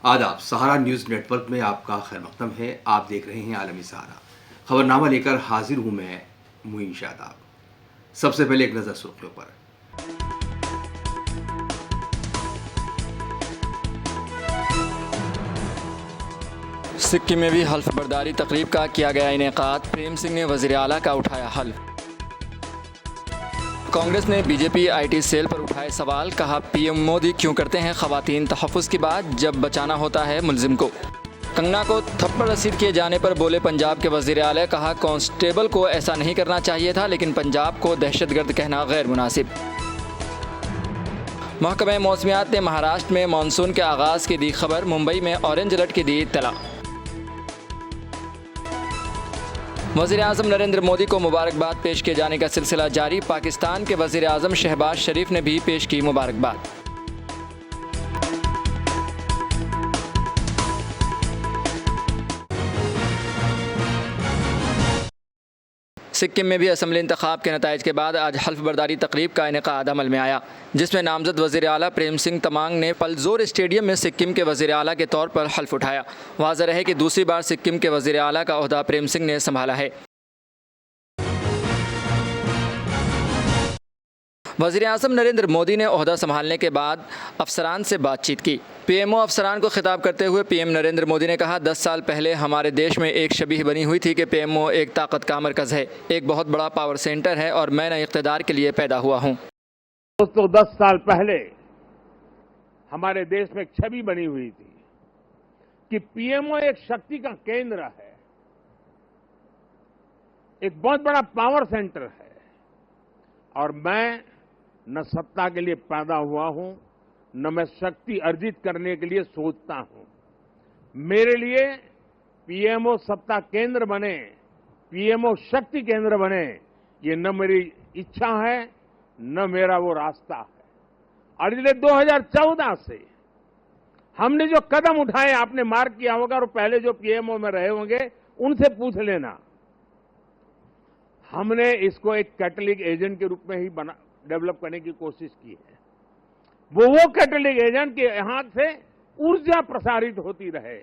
आदाब। सहारा news network में आपका खैर मकदम है। आप देख रहे हैं आलमी सहारा। खबरनामा लेकर हाजिर हूं मैं मुइन शादाब। सबसे पहले एक नज़र सुर्खियों पर। सिक्किम में भी हल्फ बर्दारी तकरीब का किया गया इनेकाद। प्रेम सिंह ने वज़ीर आला का उठाया हल्फ। कांग्रेस ने बीजेपी आईटी सेल पर उठाए सवाल। कहा पीएम मोदी क्यों करते हैं ख़वातीन तहफ़्फ़ुज़ की बात जब बचाना होता है मुलजिम को। कंगना को थप्पड़ रसीद किए जाने पर बोले पंजाब के वज़ीर आला। कहा कांस्टेबल को ऐसा नहीं करना चाहिए था, लेकिन पंजाब को दहशतगर्द कहना गैर मुनासिब। महकमा मौसमियात ने महाराष्ट्र में मानसून के आगाज़ की दी खबर। मुंबई में ऑरेंज अलर्ट की दी इत्तला। वज़ीर-ए-आज़म नरेंद्र मोदी को मुबारकबाद पेश किए जाने का सिलसिला जारी। पाकिस्तान के वज़ीर-ए-आज़म शहबाज शरीफ ने भी पेश की मुबारकबाद। सिक्किम में भी असम्बली इंतखाब के नताइज के बाद आज हल्फ बर्दारी तकरीब का इनेकाद अमल में आया, जिसमें नामजद वज़ीर आला प्रेम सिंह तमांग ने पलजोर स्टेडियम में सिक्किम के वज़ीर आला के तौर पर हल्फ उठाया। वाज़ेह रहे कि दूसरी बार सिक्किम के वज़ीर आला का ओहदा प्रेम सिंह ने संभाला है। वज़ीर-ए-आज़म नरेंद्र मोदी ने ओहदा संभालने के बाद अफसरान से बातचीत की। पीएमओ अफसरान को खिताब करते हुए पीएम नरेंद्र मोदी ने कहा 10 साल पहले हमारे देश में एक शबीह बनी हुई थी कि पीएमओ एक ताकत का मरकज़ है, एक बहुत बड़ा पावर सेंटर है और मैं न इक़्तिदार के लिए पैदा हुआ हूँ। दोस्तों, 10 साल पहले हमारे देश में एक छवि बनी हुई थी कि पीएमओ एक शक्ति का केंद्र है, एक बहुत बड़ा पावर सेंटर है और मैं न सत्ता के लिए पैदा हुआ हूं, न मैं शक्ति अर्जित करने के लिए सोचता हूं। मेरे लिए पीएमओ सत्ता केंद्र बने, पीएमओ शक्ति केंद्र बने, ये न मेरी इच्छा है न मेरा वो रास्ता है। और इसलिए 2014 से हमने जो कदम उठाए, आपने मार्क किया होगा और पहले जो पीएमओ में रहे होंगे उनसे पूछ लेना, हमने इसको एक कैटलिक एजेंट के रूप में ही डेवलप करने की कोशिश की है। वो कैटलिक एजेंट के यहां से ऊर्जा प्रसारित होती रहे,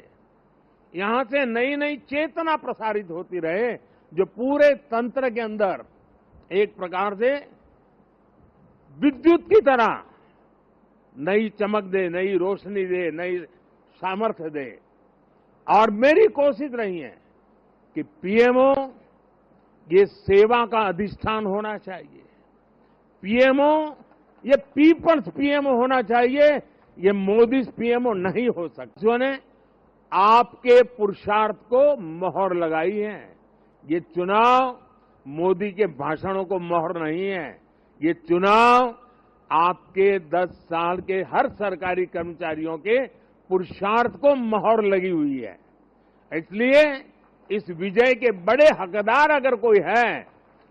यहां से नई नई चेतना प्रसारित होती रहे, जो पूरे तंत्र के अंदर एक प्रकार से विद्युत की तरह नई चमक दे, नई रोशनी दे, नई सामर्थ्य दे। और मेरी कोशिश रही है कि पीएमओ ये सेवा का अधिष्ठान होना चाहिए, पीएमओ ये पीपल्स पीएमओ होना चाहिए, ये मोदी पीएमओ नहीं हो सकता। जिन्होंने आपके पुरुषार्थ को मोहर लगाई है, ये चुनाव मोदी के भाषणों को मोहर नहीं है, ये चुनाव आपके 10 साल के हर सरकारी कर्मचारियों के पुरुषार्थ को मोहर लगी हुई है। इसलिए इस विजय के बड़े हकदार अगर कोई है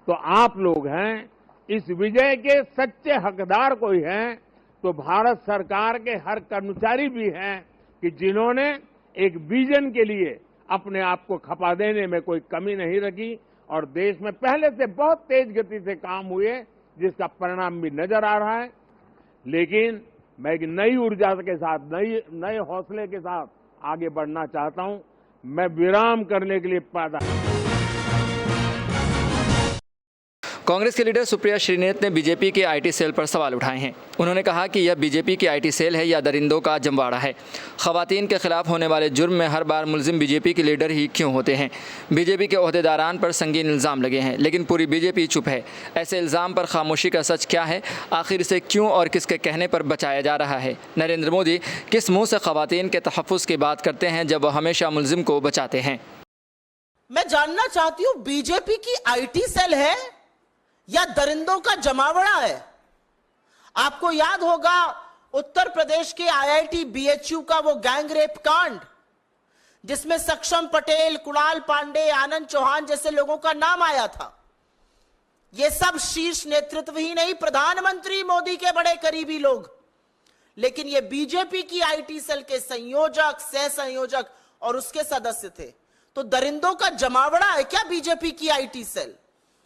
तो आप लोग हैं। इस विजय के सच्चे हकदार कोई हैं तो भारत सरकार के हर कर्मचारी भी हैं कि जिन्होंने एक विजन के लिए अपने आप को खपा देने में कोई कमी नहीं रखी और देश में पहले से बहुत तेज गति से काम हुए, जिसका परिणाम भी नजर आ रहा है। लेकिन मैं एक नई ऊर्जा के साथ, नए हौसले के साथ आगे बढ़ना चाहता हूं। मैं विराम करने के लिए पैदा। कांग्रेस के लीडर सुप्रिया श्रीनेत ने बीजेपी के आईटी सेल पर सवाल उठाए हैं। उन्होंने कहा कि यह बीजेपी की आईटी सेल है या दरिंदों का जमवाड़ा है। ख़वातीन के खिलाफ होने वाले जुर्म में हर बार मुलजिम बीजेपी के लीडर ही क्यों होते हैं। बीजेपी के ओहदेदारान पर संगीन इल्ज़ाम लगे हैं, लेकिन पूरी बीजेपी चुप है। ऐसे इल्ज़ाम पर खामोशी का सच क्या है? आखिर इसे क्यों और किसके कहने पर बचाया जा रहा है? नरेंद्र मोदी किस मुँह से ख़वातीन के तहफ़्फ़ुज़ की बात करते हैं जब वह हमेशा मुलजिम को बचाते हैं? मैं जानना चाहती हूँ, बीजेपी की आईटी सेल है या दरिंदों का जमावड़ा है? आपको याद होगा उत्तर प्रदेश के आईआईटी बीएचयू का वो गैंग रेप कांड, जिसमें सक्षम पटेल, कुणाल पांडे, आनंद चौहान जैसे लोगों का नाम आया था। ये सब शीर्ष नेतृत्व ही नहीं, प्रधानमंत्री मोदी के बड़े करीबी लोग। लेकिन ये बीजेपी की आईटी सेल के संयोजक, सह संयोजक और उसके सदस्य थे। तो दरिंदों का जमावड़ा है क्या बीजेपी की आईटी सेल?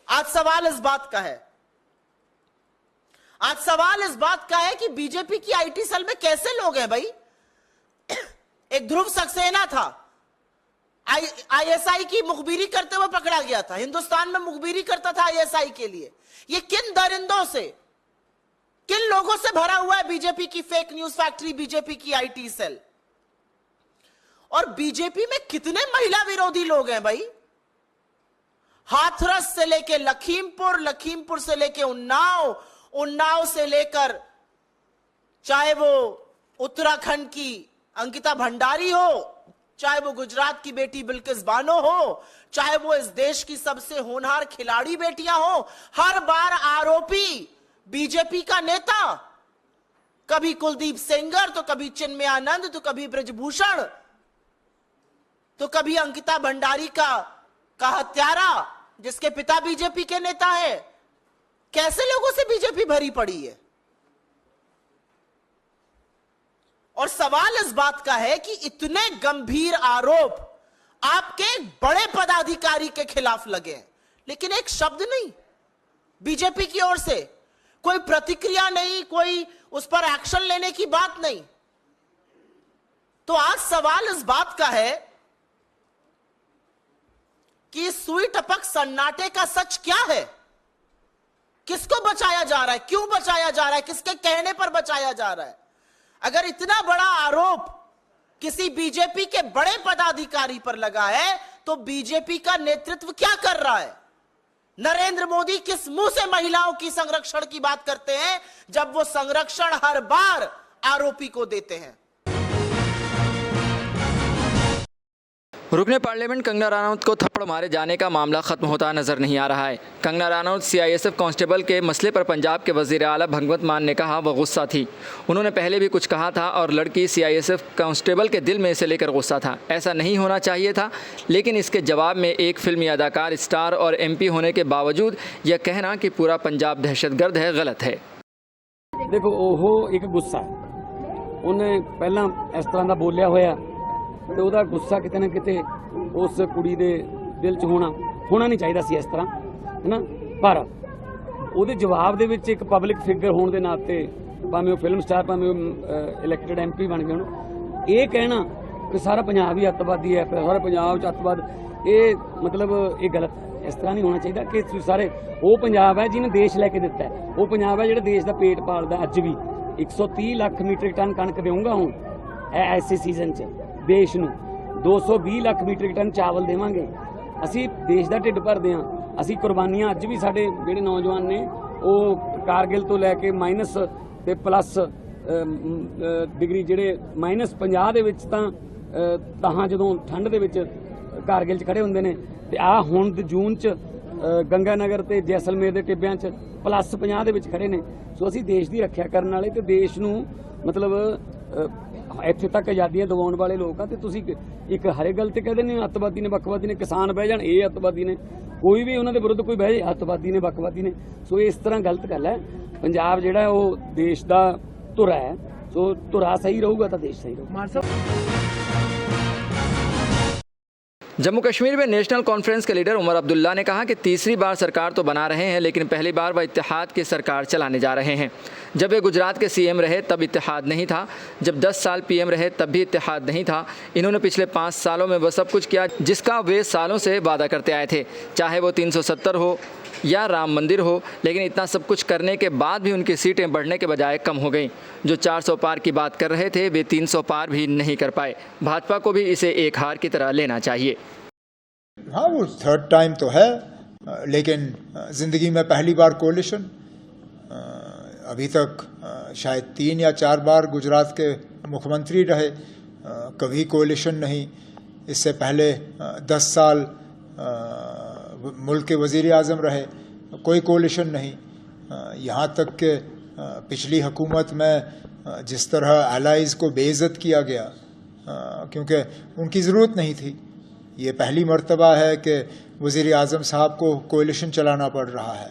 आज सवाल इस बात का है, आज सवाल इस बात का है कि बीजेपी की आईटी सेल में कैसे लोग हैं भाई? एक ध्रुव सक्सेना था, आईएसआई की मुखबिरी करते हुए पकड़ा गया था, हिंदुस्तान में मुखबिरी करता था आईएसआई के लिए। ये किन दरिंदों से, किन लोगों से भरा हुआ है बीजेपी की फेक न्यूज फैक्ट्री, बीजेपी की आईटी सेल। और बीजेपी में कितने महिला विरोधी लोग हैं भाई। हाथरस से लेके लखीमपुर, लखीमपुर से लेके उन्नाव, उन्नाव से लेकर चाहे वो उत्तराखंड की अंकिता भंडारी हो, चाहे वो गुजरात की बेटी बिल्किस बानो हो, चाहे वो इस देश की सबसे होनहार खिलाड़ी बेटियां हो, हर बार आरोपी बीजेपी का नेता, कभी कुलदीप सेंगर, तो कभी चिन्मय आनंद, तो कभी ब्रजभूषण, तो कभी अंकिता भंडारी का हत्यारा जिसके पिता बीजेपी के नेता है। कैसे लोगों से बीजेपी भरी पड़ी है। और सवाल इस बात का है कि इतने गंभीर आरोप आपके एक बड़े पदाधिकारी के खिलाफ लगे, लेकिन एक शब्द नहीं बीजेपी की ओर से, कोई प्रतिक्रिया नहीं, कोई उस पर एक्शन लेने की बात नहीं। तो आज सवाल इस बात का है कि सुई टपक सन्नाटे का सच क्या है। किसको बचाया जा रहा है, क्यों बचाया जा रहा है, किसके कहने पर बचाया जा रहा है। अगर इतना बड़ा आरोप किसी बीजेपी के बड़े पदाधिकारी पर लगा है तो बीजेपी का नेतृत्व क्या कर रहा है। नरेंद्र मोदी किस मुंह से महिलाओं की संरक्षण की बात करते हैं जब वो संरक्षण हर बार आरोपी को देते हैं। रुकने पार्लियामेंट कंगना रनौत को थप्पड़ मारे जाने का मामला खत्म होता नजर नहीं आ रहा है। कंगना रनौत सीआईएसएफ कांस्टेबल के मसले पर पंजाब के वजीर आला भगवंत मान ने कहा वह गुस्सा थी। उन्होंने पहले भी कुछ कहा था और लड़की सीआईएसएफ कांस्टेबल के दिल में इसे लेकर गुस्सा था। ऐसा नहीं होना चाहिए था, लेकिन इसके जवाब में एक फिल्मी अदाकार, स्टार और एमपी होने के बावजूद यह कहना कि पूरा पंजाब दहशतगर्द है गलत है। देखो ਉਹ ਇੱਕ ਗੁੱਸਾ ਉਹਨੇ ਪਹਿਲਾਂ ਇਸ ਤਰ੍ਹਾਂ ਦਾ ਬੋਲਿਆ ਹੋਇਆ ਤੇ ਉਹਦਾ ਗੁੱਸਾ ਕਿਤੇ ਨਾ ਕਿਤੇ ਉਸ ਕੁੜੀ ਦੇ ਦਿਲ 'ਚ ਹੋਣਾ ਨਹੀਂ ਚਾਹੀਦਾ ਸੀ ਇਸ ਤਰ੍ਹਾਂ ਹੈਨਾ। ਪਰ ਉਹਦੇ ਜਵਾਬ ਦੇ ਵਿੱਚ ਇੱਕ ਪਬਲਿਕ ਫਿਗਰ ਹੋਣ ਦੇ ਨਾਤੇ ਭਾਵੇਂ ਉਹ ਫਿਲਮ ਸਟਾਰ ਭਾਵੇਂ ਉਹ ਇਲੈਕਟਡ ਐਮਪੀ ਬਣ ਗਏ ਹੁਣ ਇਹ ਕਹਿਣਾ ਕਿ ਸਾਰਾ ਪੰਜਾਬ ਹੀ ਅੱਤਵਾਦੀ ਹੈ, ਸਾਰਾ ਪੰਜਾਬ 'ਚ ਅੱਤਵਾਦ, ਇਹ ਮਤਲਬ ਇਹ ਗਲਤ ਹੈ। ਇਸ ਤਰ੍ਹਾਂ ਨਹੀਂ ਹੋਣਾ ਚਾਹੀਦਾ ਕਿ ਸਾਰੇ ਉਹ ਪੰਜਾਬ ਹੈ ਜਿਹਨੇ ਦੇਸ਼ ਲੈ ਕੇ ਦਿੱਤਾ ਹੈ, ਉਹ ਪੰਜਾਬ ਹੈ ਜਿਹੜਾ ਦੇਸ਼ ਦਾ ਪੇਟ ਪਾਲਦਾ। ਅੱਜ ਵੀ 130 ਲੱਖ ਮੀਟ੍ਰਿਕ ਟਨ ਕਣਕ ਦੇਊਂਗਾ ਹੁਣ ਐਸੇ ਸੀਜ਼ਨ 'ਚ ਦੇਸ਼ ਨੂੰ, 220 ਲੱਖ ਮੀਟ੍ਰਿਕ ਟਨ ਚਾਵਲ ਦੇਵਾਂਗੇ। ਅਸੀਂ ਦੇਸ਼ ਦਾ ਢਿੱਡ ਭਰਦੇ ਹਾਂ। ਅਸੀਂ ਕੁਰਬਾਨੀਆਂ ਅੱਜ ਵੀ ਸਾਡੇ ਜਿਹੜੇ ਨੌਜਵਾਨ ਨੇ ਉਹ ਕਾਰਗਿਲ ਤੋਂ ਲੈ ਕੇ ਮਾਈਨਸ ਤੇ ਪਲੱਸ ਡਿਗਰੀ ਜਿਹੜੇ -50 ਦੇ ਵਿੱਚ ਤਾਂ ਜਦੋਂ ਠੰਡ ਦੇ ਵਿੱਚ ਕਾਰਗਿਲ 'ਚ ਖੜੇ ਹੁੰਦੇ ਨੇ ਤੇ ਆਹ ਹੁਣ ਜੂਨ 'ਚ ਗੰਗਾ ਨਗਰ ਤੇ ਜੈਸਲਮੇਰ ਦੇ ਟਿੱਬਿਆਂ 'ਚ +50 ਦੇ ਵਿੱਚ ਖੜੇ ਨੇ। ਸੋ ਅਸੀਂ ਦੇਸ਼ ਦੀ ਰੱਖਿਆ ਕਰਨ ਵਾਲੇ ਤੇ ਦੇਸ਼ ਨੂੰ ਮਤਲਬ ਇੱਥੇ ਤੱਕ ਆਜ਼ਾਦੀਆਂ ਦਿਵਾਉਣ ਵਾਲੇ ਲੋਕ ਆ ਤੇ ਤੁਸੀਂ ਇੱਕ ਹਰੇ ਗੱਲ ਤੇ ਕਹਿੰਦੇ ਨੇ ਅੱਤਵਾਦੀ ਨੇ ਵੱਖਵਾਦੀ ਨੇ, ਕਿਸਾਨ ਬਹਿ ਜਾਣ ਇਹ ਅੱਤਵਾਦੀ ਨੇ, ਕੋਈ ਵੀ ਉਹਨਾਂ ਦੇ ਵਿਰੁੱਧ ਕੋਈ ਬਹਿ ਜਾਏ ਅੱਤਵਾਦੀ ਨੇ ਵੱਖਵਾਦੀ ਨੇ। ਸੋ ਇਸ ਤਰ੍ਹਾਂ ਗਲਤ ਗੱਲ ਹੈ। ਪੰਜਾਬ ਜਿਹੜਾ ਉਹ ਦੇਸ਼ ਦਾ ਧੁਰਾ ਹੈ, ਸੋ ਧੁਰਾ ਸਹੀ ਰਹੂਗਾ ਤਾਂ ਦੇਸ਼ ਸਹੀ ਰਹੂਗਾ। जम्मू कश्मीर में नेशनल कॉन्फ्रेंस के लीडर उमर अब्दुल्ला ने कहा कि तीसरी बार सरकार तो बना रहे हैं, लेकिन पहली बार वह इत्तेहाद की सरकार चलाने जा रहे हैं। जब वे गुजरात के सीएम रहे तब इत्तेहाद नहीं था, जब 10 साल पीएम रहे तब भी इत्तेहाद नहीं था। इन्होंने पिछले 5 सालों में वह सब कुछ किया जिसका वे सालों से वादा करते आए थे, चाहे वो 370 हो या राम मंदिर हो। लेकिन इतना सब कुछ करने के बाद भी उनकी सीटें बढ़ने के बजाय कम हो गईं। जो 400 पार की बात कर रहे थे वे 300 पार भी नहीं कर पाए। भाजपा को भी इसे एक हार की तरह लेना चाहिए। हाँ, वो थर्ड टाइम तो है, लेकिन ज़िंदगी में पहली बार कोalition। अभी तक शायद 3 या 4 बार गुजरात के मुख्यमंत्री रहे, कभी कोalition नहीं। इससे पहले 10 साल मुल्क के वज़ीर आज़म रहे, कोई कोalition नहीं। यहाँ तक कि पिछली हुकूमत में जिस तरह एलाइज़ को बेइज्जत किया गया क्योंकि उनकी ज़रूरत नहीं थी, ये पहली मर्तबा है कि वज़ीर आज़म साहब को कोalition चलाना पड़ रहा है।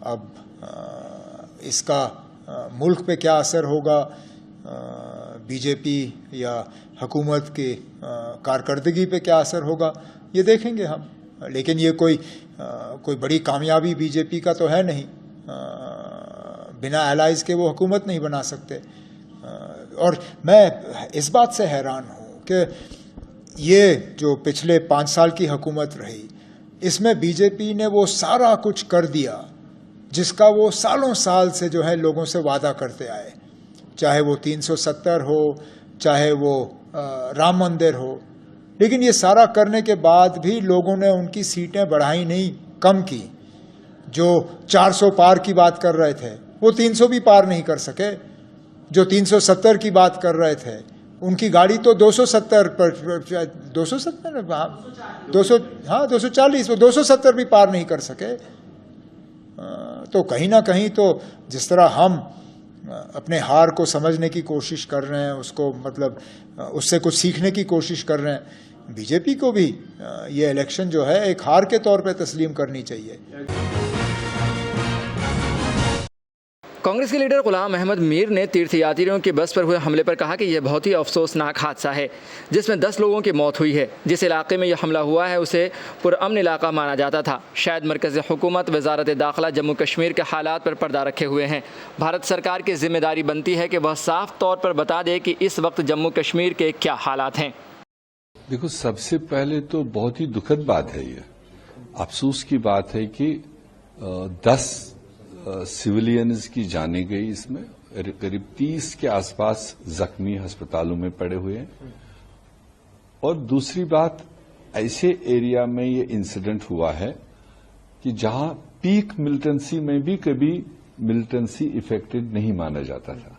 अब इसका मुल्क पे क्या असर होगा, बीजेपी या हुकूमत की कारकर्दगी पे क्या असर होगा, ये देखेंगे हम। लेकिन ये कोई बड़ी कामयाबी बीजेपी का तो है नहीं। बिना एलाइज़ के वो हुकूमत नहीं बना सकते। और मैं इस बात से हैरान हूँ कि ये जो पिछले 5 साल की हुकूमत रही, इसमें बीजेपी ने वो सारा कुछ कर दिया जिसका वो सालों साल से जो है लोगों से वादा करते आए, चाहे वो 370 हो, चाहे वो राम मंदिर हो। लेकिन ये सारा करने के बाद भी लोगों ने उनकी सीटें बढ़ाई नहीं, कम की। जो 400 पार की बात कर रहे थे वो 300 भी पार नहीं कर सके। जो 370 की बात कर रहे थे उनकी गाड़ी तो 270 पर 240 वो 270 भी पार नहीं कर सके। तो कहीं ना कहीं तो जिस तरह हम अपने हार को समझने की कोशिश कर रहे हैं, उसको मतलब उससे कुछ सीखने की कोशिश कर रहे हैं, बीजेपी को भी ये इलेक्शन जो है एक हार के तौर पे तस्लीम करनी चाहिए। कांग्रेस के लीडर गुलाम अहमद मीर ने तीर्थयात्रियों की बस पर हुए हमले पर कहा कि यह बहुत ही अफसोसनाक हादसा है जिसमें 10 लोगों की मौत हुई है। जिस इलाके में यह हमला हुआ है उसे पुरअमन इलाका माना जाता था। शायद मरकज़ी हुकूमत वज़ारत दाखिला जम्मू कश्मीर के हालात पर पर्दा रखे हुए हैं। भारत सरकार की जिम्मेदारी बनती है कि वह साफ तौर पर बता दे कि इस वक्त जम्मू कश्मीर के क्या हालात हैं। देखो, सबसे पहले तो बहुत ही दुखद बात है, ये अफसोस की बात है कि 10 सिविलियंस की जाने गई, इसमें करीब 30 के आसपास जख्मी अस्पतालों में पड़े हुए हैं। और दूसरी बात, ऐसे एरिया में ये इंसिडेंट हुआ है कि जहां पीक मिलिटेंसी में भी कभी मिलिटेंसी इफेक्टेड नहीं माना जाता था।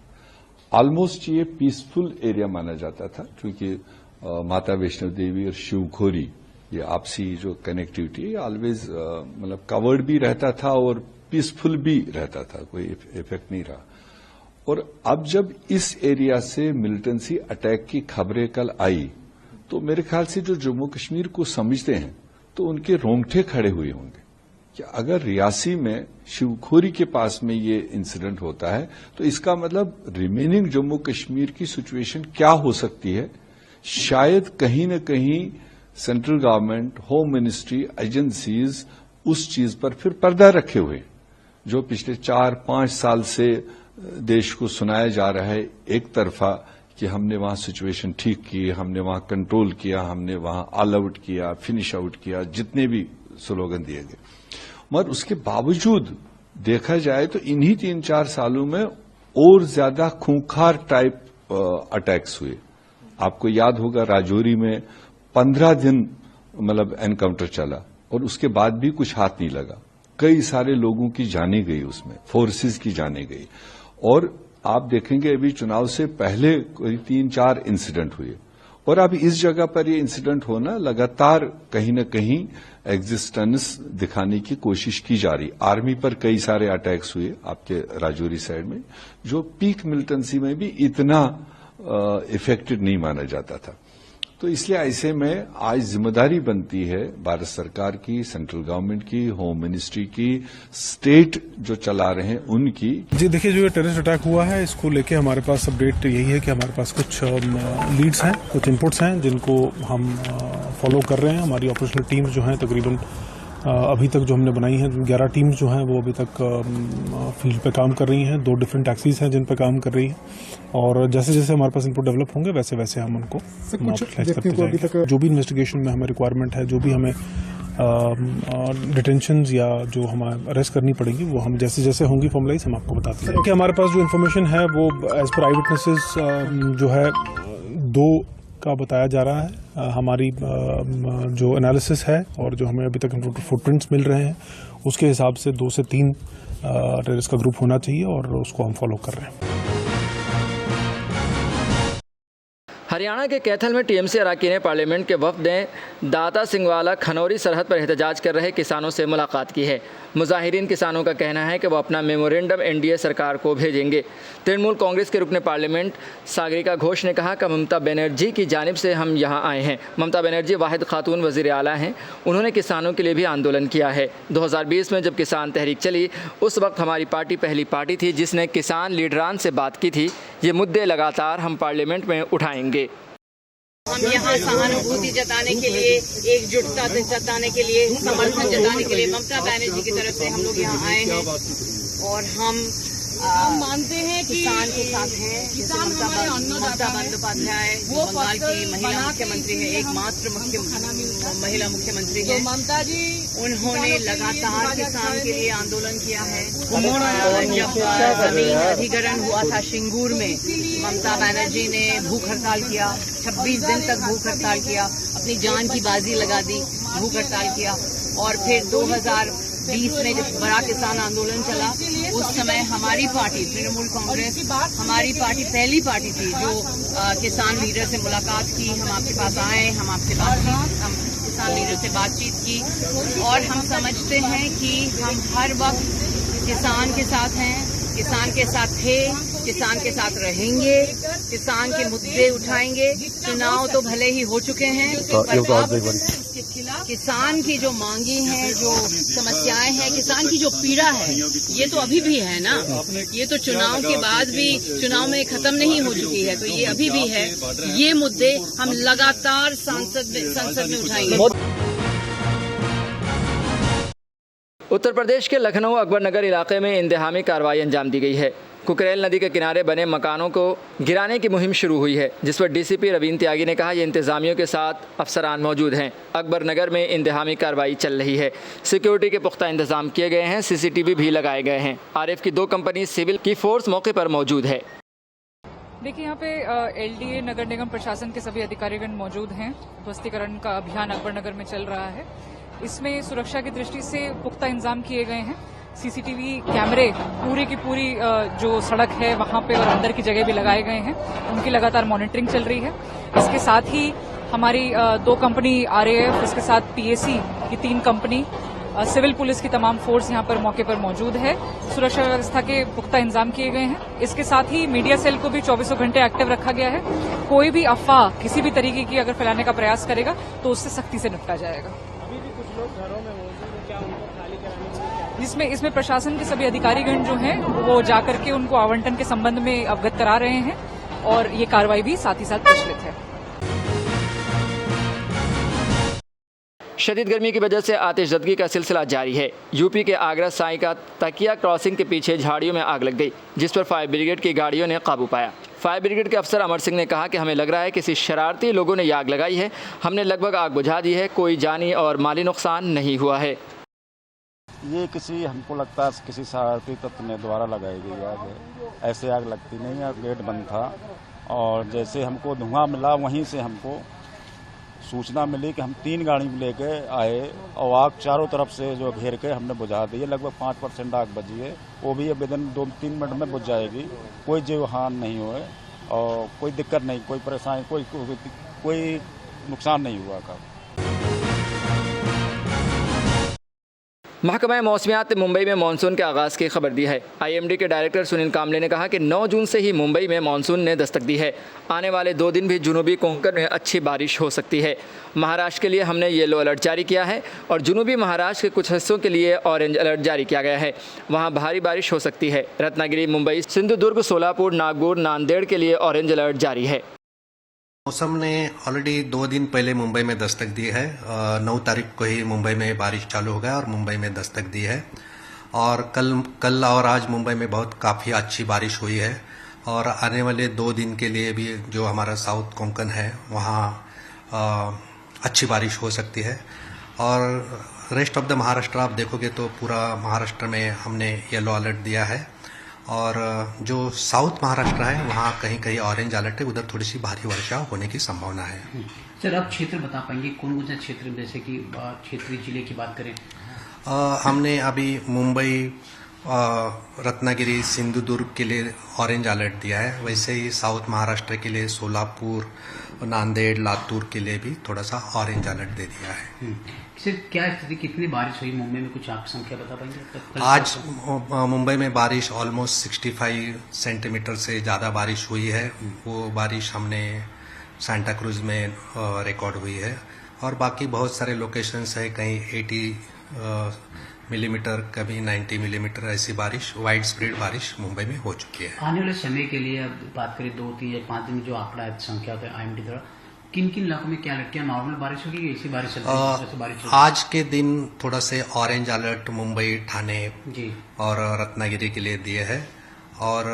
ऑलमोस्ट ये पीसफुल एरिया माना जाता था, क्योंकि माता वैष्णो देवी और शिवखोरी ये आपसी जो कनेक्टिविटी ऑलवेज मतलब कवर्ड भी रहता था और पीसफुल भी रहता था, कोई इफेक्ट नहीं रहा। और अब जब इस एरिया से मिलिटेंसी अटैक की खबरें कल आई तो मेरे ख्याल से जो जम्मू कश्मीर को समझते हैं तो उनके रोंगटे खड़े हुए होंगे कि अगर रियासी में शिवखोरी के पास में ये इंसिडेंट होता है तो इसका मतलब रिमेनिंग जम्मू कश्मीर की सिचुएशन क्या हो सकती है। शायद कहीं न कहीं central government, home ministry, agencies उस चीज पर फिर पर्दा रखे हुए जो पिछले 4-5 साल से देश को सुनाया जा रहा है एक तरफा कि हमने वहां सिचुएशन ठीक की, हमने वहां कंट्रोल किया, हमने वहां ऑल आउट किया, फिनिश आउट किया, जितने भी स्लोगन दिए गए। मगर उसके बावजूद देखा जाए तो इन्हीं 3-4 सालों में और ज्यादा खूंखार टाइप अटैक्स हुए। आपको याद होगा राजौरी में 15 दिन मतलब एनकाउंटर चला और उसके बाद भी कुछ हाथ नहीं लगा। कई सारे लोगों की जाने गई, उसमें फोर्सेस की जाने गई। और आप देखेंगे अभी चुनाव से पहले कोई 3-4 इंसिडेंट हुए और अब इस जगह पर ये इंसिडेंट होना लगातार कहीं न कहीं एग्जिस्टेंस दिखाने की कोशिश की जा रही। आर्मी पर कई सारे अटैक्स हुए आपके राजौरी साइड में जो पीक मिलिटेंसी में भी इतना इफेक्टेड नहीं माना जाता था। तो इसलिए ऐसे में आज जिम्मेदारी बनती है भारत सरकार की, सेंट्रल गवर्नमेंट की, होम मिनिस्ट्री की, स्टेट जो चला रहे हैं उनकी। जी देखिए, जो ये टेररिस्ट अटैक हुआ है इसको लेके हमारे पास अपडेट यही है कि हमारे पास कुछ लीड्स हैं, कुछ इनपुट्स हैं जिनको हम फॉलो कर रहे हैं। हमारी ऑपरेशनल टीम्स जो हैं तकरीबन अभी तक जो हमने बनाई हैं 11 टीम्स जो हैं वो अभी तक फील्ड पे काम कर रही हैं। 2 डिफरेंट टैक्सीज हैं जिन पे काम कर रही हैं और जैसे जैसे हमारे पास इनपुट डेवलप होंगे वैसे वैसे हम उनको अभी तक जो भी इन्वेस्टिगेशन में हमें रिक्वायरमेंट है, जो भी हमें डिटेंशंस या जो हमें अरेस्ट करनी पड़ेगी वो हम जैसे जैसे होंगी फॉर्मलाइज हम आपको बताते हैं। क्योंकि हमारे पास जो इन्फॉर्मेशन है वो एज पर आई विटनेसेस जो है 2 का बताया जा रहा है। हमारी जो एनालिसिस है और जो हमें अभी तक फुटप्रिंट्स मिल रहे हैं उसके हिसाब से 2 से 3 टेररिस्ट का ग्रुप होना चाहिए और उसको हम फॉलो कर रहे हैं। हरियाणा के कैथल में टीएमसी अरकान पार्लियामेंट के वफद ने दाता सिंहवाला खनौरी सरहद पर एहतजाज कर रहे किसानों से मुलाकात की है। मुजाहिरीन किसानों का कहना है कि वो अपना मेमोरेंडम एनडीए सरकार को भेजेंगे। तृणमूल कांग्रेस के रुकन पार्लियामेंट सागरिका घोष ने कहा कि ममता बनर्जी की जानिब से हम यहाँ आए हैं। ममता बनर्जी वाहिद खातून वज़ीर आला हैं। उन्होंने किसानों के लिए भी आंदोलन किया है। 2020 में जब किसान तहरीक चली उस वक्त हमारी पार्टी पहली पार्टी थी जिसने किसान लीडरान से बात की थी। ये मुद्दे लगातार हम पार्लियामेंट में उठाएंगे। हम यहाँ सहानुभूति जताने के लिए, एकजुटता जताने के लिए, समर्थन जताने के लिए ममता बनर्जी की तरफ से हम लोग यहाँ आए हैं और हम हम मानते हैं कि किसान के साथ हैं। किसान हमारे अन्नदाता बंदोपाध्याय वो बंगाल की महिला मुख्यमंत्री है, एकमात्र महिला मुख्यमंत्री है। ममता जी उन्होंने लगातार किसान के लिए आंदोलन किया है। जब जमीन अधिग्रहण हुआ था सिंगूर में, ममता बनर्जी ने भूख हड़ताल किया, 26 दिन तक भूख हड़ताल किया, अपनी जान की बाजी लगा दी, भूख हड़ताल किया। और फिर 2020 में जब बड़ा किसान आंदोलन चला, उस समय हमारी पार्टी तृणमूल कांग्रेस, हमारी पार्टी पहली पार्टी थी जो किसान लीडर से मुलाकात की। हम आपके पास आए, हम किसान लीडर से बातचीत की, और हम समझते हैं कि हम हर वक्त किसान के साथ हैं, किसान के साथ थे, किसान के साथ रहेंगे, किसान के मुद्दे उठाएंगे। चुनाव तो भले ही हो चुके हैं, पर अब किसान की जो मांगी हैं, जो समस्याएं हैं, किसान की जो पीड़ा है, ये तो अभी भी है ना। ये तो चुनाव के बाद भी, चुनाव में खत्म नहीं हो चुकी है, तो ये अभी भी है। ये मुद्दे हम लगातार संसद में उठाएंगे। उत्तर प्रदेश के लखनऊ अकबरनगर इलाके में इंतहामी कार्रवाई अंजाम दी गई है। कुकरेल नदी के किनारे बने मकानों को गिराने की मुहिम शुरू हुई है, जिस पर डीसीपी रवीन त्यागी ने कहा, ये इंतजामियों के साथ अफसरान मौजूद हैं। अकबरनगर में इंतहामी कार्रवाई चल रही है, सिक्योरिटी के पुख्ता इंतजाम किए गए हैं, सीसीटीवी भी लगाए गए हैं। आरएफ की 2 कंपनी सिविल की फोर्स मौके पर मौजूद है। देखिए, यहाँ पे एलडीए नगर निगम प्रशासन के सभी अधिकारीगण मौजूद हैं। ध्वस्तीकरण का अभियान अकबरनगर में चल रहा है। इसमें सुरक्षा की दृष्टि से पुख्ता इंतजाम किए गए हैं। सीसीटीवी कैमरे पूरी की पूरी जो सड़क है वहां पे और अंदर की जगह भी लगाए गए हैं, उनकी लगातार मॉनिटरिंग चल रही है। इसके साथ ही हमारी 2 कंपनी आरएएफ, इसके साथ पीएसी की 3 कंपनी, सिविल पुलिस की तमाम फोर्स यहाँ पर मौके पर मौजूद है। सुरक्षा व्यवस्था के पुख्ता इंतजाम किए गए हैं। इसके साथ ही मीडिया सेल को भी 24 घंटे एक्टिव रखा गया है। कोई भी अफवाह किसी भी तरीके की अगर फैलाने का प्रयास करेगा तो उससे सख्ती से निपटा जाएगा। इसमें प्रशासन के सभी अधिकारीगण जो हैं वो जाकर के उनको आवंटन के संबंध में अवगत करा रहे हैं, और ये कार्रवाई भी साथ ही साथ प्रचलित है। शदीद गर्मी की वजह से आतिशज़दगी का सिलसिला जारी है। यूपी के आगरा साई का तकिया क्रॉसिंग के पीछे झाड़ियों में आग लग गई, जिस पर फायर ब्रिगेड की गाड़ियों ने काबू पाया। फायर ब्रिगेड के अफसर अमर सिंह ने कहा कि हमें लग रहा है किसी शरारती लोगों ने आग लगाई है। हमने लगभग आग बुझा दी है, कोई जानी और माली नुकसान नहीं हुआ है। ये किसी, हमको लगता है किसी शरारती तत्व ने द्वारा लगाई गई आग है। ऐसे आग लगती नहीं है। गेट बंद था, और जैसे हमको धुआं मिला, वहीं से हमको सूचना मिली कि हम 3 गाड़ी लेके आए, और आग चारों तरफ से जो घेर के हमने बुझा दी है। लगभग 5% आग बची है, वो भी विदिन 2-3 मिनट में बुझ जाएगी। कोई जीव हानि नहीं हुए और कोई दिक्कत नहीं, कोई परेशानी, कोई नुकसान नहीं हुआ का। महकमा मौसमियात ने मुंबई में मानसून के आगाज़ की खबर दी है। आईएमडी के डायरेक्टर सुनील कामले ने कहा कि 9 जून से ही मुंबई में मानसून ने दस्तक दी है। आने वाले 2 दिन भी जुनूबी कोंकण में अच्छी बारिश हो सकती है। महाराष्ट्र के लिए हमने येलो अलर्ट जारी किया है, और जुनूबी महाराष्ट्र के कुछ हिस्सों के लिए ऑरेंज अलर्ट जारी किया गया है। वहाँ भारी बारिश हो सकती है। रत्नागिरी, मुंबई, सिंधुदुर्ग, सोलापुर, नागपुर, नांदेड़ के लिए ऑरेंज अलर्ट जारी है। मौसम ने ऑलरेडी 2 दिन पहले मुंबई में दस्तक दी है। 9 तारीख को ही मुंबई में बारिश चालू हो गया और मुंबई में दस्तक दी है। और कल और आज मुंबई में काफ़ी अच्छी बारिश हुई है। और आने वाले 2 दिन के लिए भी जो हमारा साउथ कोंकण है वहाँ अच्छी बारिश हो सकती है। और रेस्ट ऑफ द महाराष्ट्र आप देखोगे तो पूरा महाराष्ट्र में हमने येलो अलर्ट दिया है। और जो साउथ महाराष्ट्र है वहाँ कहीं कहीं ऑरेंज अलर्ट है, उधर थोड़ी सी भारी वर्षा होने की संभावना है। सर, आप क्षेत्र बता पाएंगे कौन कौन से क्षेत्र, जैसे कि क्षेत्रीय जिले की बात करें? हमने अभी मुंबई, रत्नागिरी, सिंधुदुर्ग के लिए ऑरेंज अलर्ट दिया है। वैसे ही साउथ महाराष्ट्र के लिए सोलापुर, नांदेड़, लातूर के लिए भी थोड़ा सा ऑरेंज अलर्ट दे दिया है। सर, क्या स्थिति, कितनी बारिश हुई मुंबई में, कुछ आप संख्या बता पाएंगे? आज मुंबई में बारिश ऑलमोस्ट 65 सेंटीमीटर से ज़्यादा बारिश हुई है। वो बारिश हमने सांता क्रूज में रिकॉर्ड हुई है। और बाकी बहुत सारे लोकेशंस है, कहीं 80 मिलीमीटर, कभी 90 मिलीमीटर ऐसी बारिश, वाइड स्प्रेड बारिश मुंबई में हो चुकी है। आने वाले समय के लिए अब बात करें 2, 3 या 5 दिन जो आंकड़ा है संख्या पे आईएमडी द्वारा, किन किन इलाकों में क्या नॉर्मल बारिश होगी या ऐसी बारिश चलती है? आज के दिन थोड़ा से ऑरेंज अलर्ट मुंबई, ठाणे और रत्नागिरी के लिए दिए हैं। और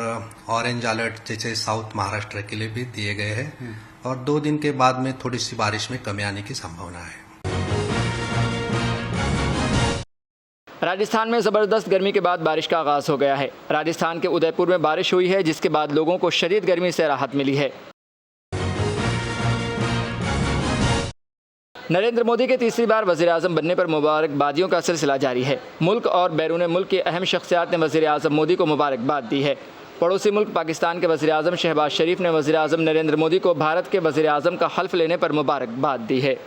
ऑरेंज अलर्ट जैसे साउथ महाराष्ट्र के लिए भी दिए गए हैं और 2 दिन के बाद में थोड़ी सी बारिश में कमी आने की संभावना है। राजस्थान में जबरदस्त गर्मी के बाद बारिश का आगाज हो गया है। राजस्थान के उदयपुर में बारिश हुई है, जिसके बाद लोगों को शदीद गर्मी से राहत मिली है। नरेंद्र मोदी के तीसरी बार वज़ीर-ए-आज़म बनने पर मुबारकबादियों का सिलसिला जारी है। मुल्क और बैरून मुल्क की अहम शख्सियात ने वज़ीर-ए-आज़म मोदी को मुबारकबाद दी है। पड़ोसी मुल्क पाकिस्तान के वज़ीर-ए-आज़म शहबाज शरीफ ने वज़ीर-ए-आज़म नरेंद्र मोदी को भारत के वज़ीर-ए-आज़म का हल्फ लेने पर मुबारकबाद दी है।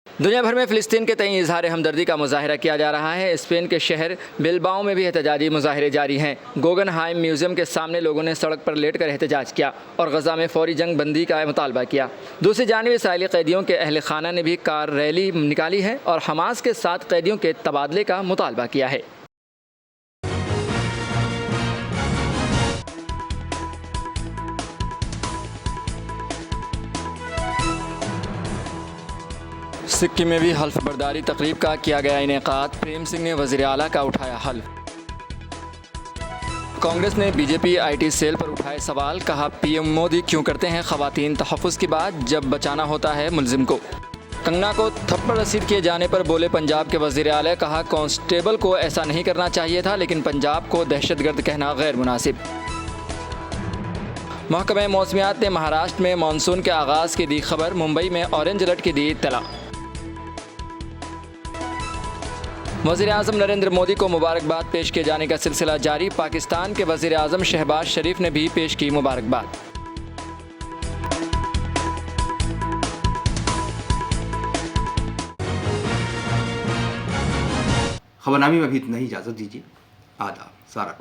दुनिया भर में फ़िलिस्तीन के तई इजहार हमदर्दी का मुजाहिरा किया जा रहा है। स्पेन के शहर बिलबाओ में भी एहतजाजी मुजाहिरे जारी हैं। गोगनहाइम म्यूज़ियम के सामने लोगों ने सड़क पर लेटकर एहतजाज किया और गज़ा में फौरी जंग बंदी का मुतालबा किया। दूसरी जानिब इसराइली कैदियों के अहल खाना ने भी कार रैली निकाली है और हमास के साथ कैदियों के तबादले का मुतालबा किया है। सिक्किम में भी हल्फ बर्दारी तकरीब का किया गया इनेकाद। प्रेम सिंह ने वज़ीर आला का उठाया हल्फ। कांग्रेस ने बीजेपी आईटी सेल पर उठाए सवाल, कहा पीएम मोदी क्यों करते हैं ख़वातीन तहफ़्फ़ुज़ की बात जब बचाना होता है मुलजिम को। कंगना को थप्पड़ रसीद किए जाने पर बोले पंजाब के वज़ीर आला, कहा कांस्टेबल को ऐसा नहीं करना चाहिए था, लेकिन पंजाब को दहशतगर्द कहना गैर मुनासिब। महकमा मौसमियात ने महाराष्ट्र में मानसून के आगाज़ की दी खबर, मुंबई में ऑरेंज अलर्ट की दी इत्तला। वज़ीर-ए-आज़म नरेंद्र मोदी को मुबारकबाद पेश किए जाने का सिलसिला जारी। पाकिस्तान के वज़ीर-ए-आज़म शहबाज शरीफ ने भी पेश की मुबारकबाद। खबरनामे में अभी इतना ही, इजाज़त दीजिए। आदाब। सारा